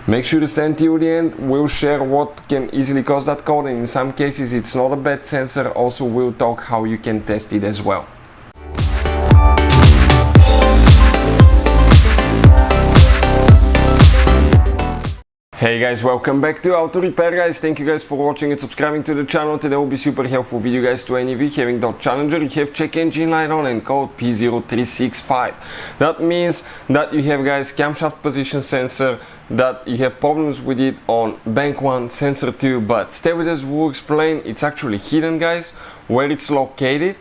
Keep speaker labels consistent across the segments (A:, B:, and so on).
A: Make sure to stay until the end. We'll share what can easily cause that code, and in some cases it's not a bad sensor. Also, we'll talk how you can test it as well. Hey guys, welcome back to Auto Repair guys. Thank you guys for watching and subscribing to the channel. Today will be super helpful video guys to any of you having Dodge Challenger. You have check engine light on and code P0365. That means that you have guys camshaft position sensor, that you have problems with it on bank 1, sensor 2, but stay with us, we'll explain. It's actually hidden guys, where it's located.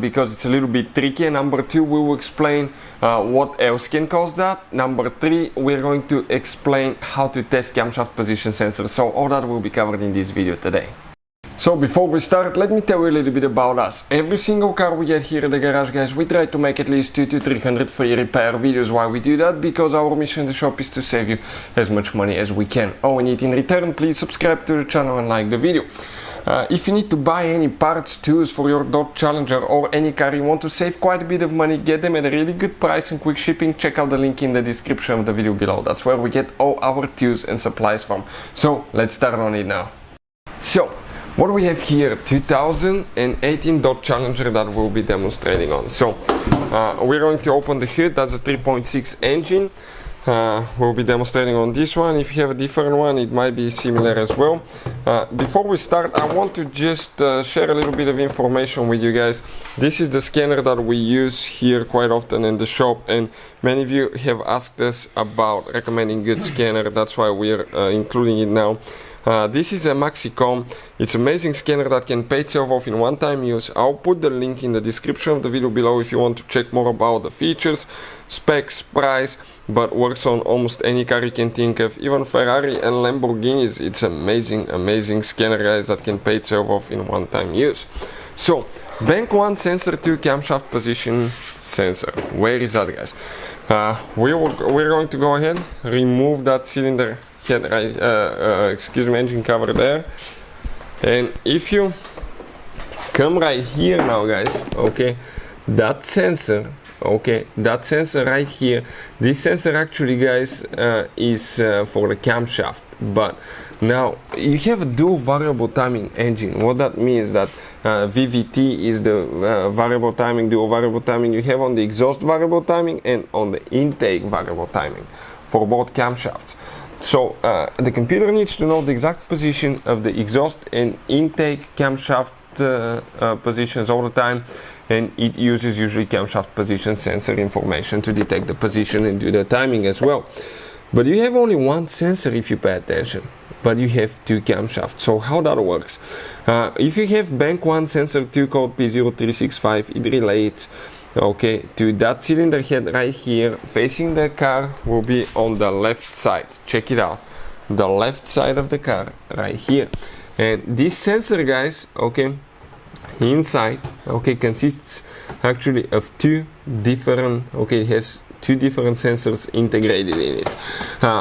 A: Because it's a little bit tricky. And number 2, we will explain what else can cause that. Number 3, we're going to explain how to test camshaft position sensor. So all that will be covered in this video today. So before we start, let me tell you a little bit about us. Every single car we get here at the garage guys, we try to make at least 200 to 300 free repair videos. Why we do that? Because our mission in the shop is to save you as much money as we can. All we need in return, please subscribe to the channel and like the video. If you need to buy any parts, tools for your Dodge Challenger or any car you want to save quite a bit of money, get them at a really good price and quick shipping, check out the link in the description of the video below. That's where we get all our tools and supplies from. So let's start on it now. So what do we have here? 2018 Dodge Challenger that we'll be demonstrating on. So we're going to open the hood. That's a 3.6 engine. We'll be demonstrating on this one. If you have a different one, it might be similar as well. Before we start, I want to just share a little bit of information with you guys. This is the scanner that we use here quite often in the shop, and many of you have asked us about recommending good scanner. That's why we're including it now. This is a Maxicom. It's an amazing scanner that can pay itself off in one-time use. I'll put the link in the description of the video below if you want to check more about the features, specs, price, but works on almost any car you can think of, even Ferrari and Lamborghinis. It's amazing scanner guys that can pay itself off in one-time use. So bank 1, sensor 2, camshaft position sensor. Where is that guys? We're going to go ahead, remove that cylinder head, engine cover there, and if you come right here now guys, okay, that sensor right here, this sensor actually guys is for the camshaft, but now you have a dual variable timing engine. What that means that VVT is the dual variable timing you have on the exhaust variable timing and on the intake variable timing for both camshafts. So the computer needs to know the exact position of the exhaust and intake camshaft positions all the time, and it uses usually camshaft position sensor information to detect the position and do the timing as well. But you have only one sensor if you pay attention, but you have 2 camshafts. So how that works? If you have bank 1, sensor 2, code P0365, it relates okay to that cylinder head right here facing the car. Will be on the left side. Check it out, the left side of the car right here. And this sensor guys, okay, inside, okay, consists actually of 2 different, okay, it has 2 different sensors integrated in it.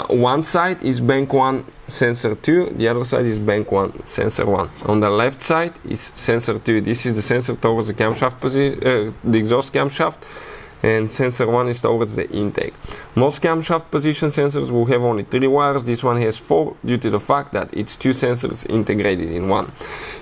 A: One side is bank 1, sensor 2, the other side is bank 1, sensor 1. On the left side is sensor 2. This is the sensor towards the camshaft position, the exhaust camshaft, and sensor 1 is towards the intake. Most camshaft position sensors will have only 3 wires. This one has 4 due to the fact that it's 2 sensors integrated in one.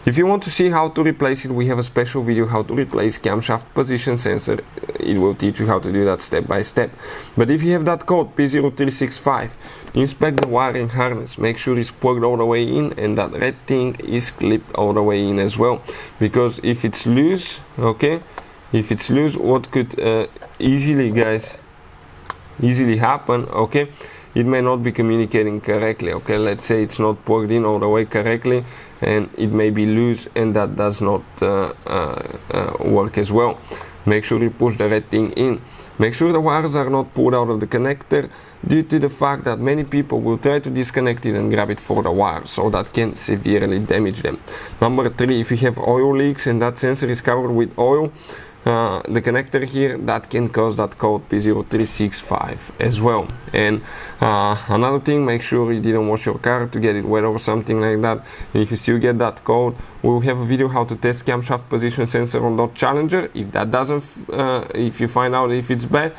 A: If you want to see how to replace it, we have a special video how to replace camshaft position sensor. It will teach you how to do that step by step. But if you have that code P0365, inspect the wiring harness, make sure it's plugged all the way in and that red thing is clipped all the way in as well, because if it's loose, okay, if it's loose, what could easily happen, okay, it may not be communicating correctly. Okay, let's say it's not plugged in all the way correctly and it may be loose, and that does not work as well. Make sure you push the red thing in. Make sure the wires are not pulled out of the connector, due to the fact that many people will try to disconnect it and grab it for the wire, so that can severely damage them. Number 3, if you have oil leaks and that sensor is covered with oil, the connector here, that can cause that code P0365 as well. And another thing, make sure you didn't wash your car to get it wet or something like that. If you still get that code, we'll have a video how to test camshaft position sensor on Dodge Challenger. If that doesn't, if you find out if it's bad,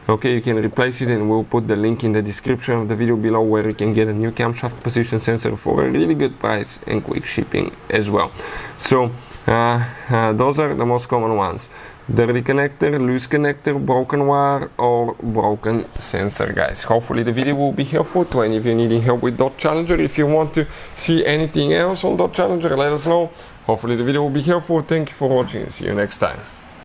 A: Okay, you can replace it, and we'll put the link in the description of the video below where you can get a new camshaft position sensor for a really good price and quick shipping as well. So those are the most common ones: dirty connector, loose connector, broken wire, or broken sensor, guys. Hopefully the video will be helpful to any of you needing help with Dodge Challenger. If you want to see anything else on Dodge Challenger, let us know. Hopefully the video will be helpful. Thank you for watching, and see you next time.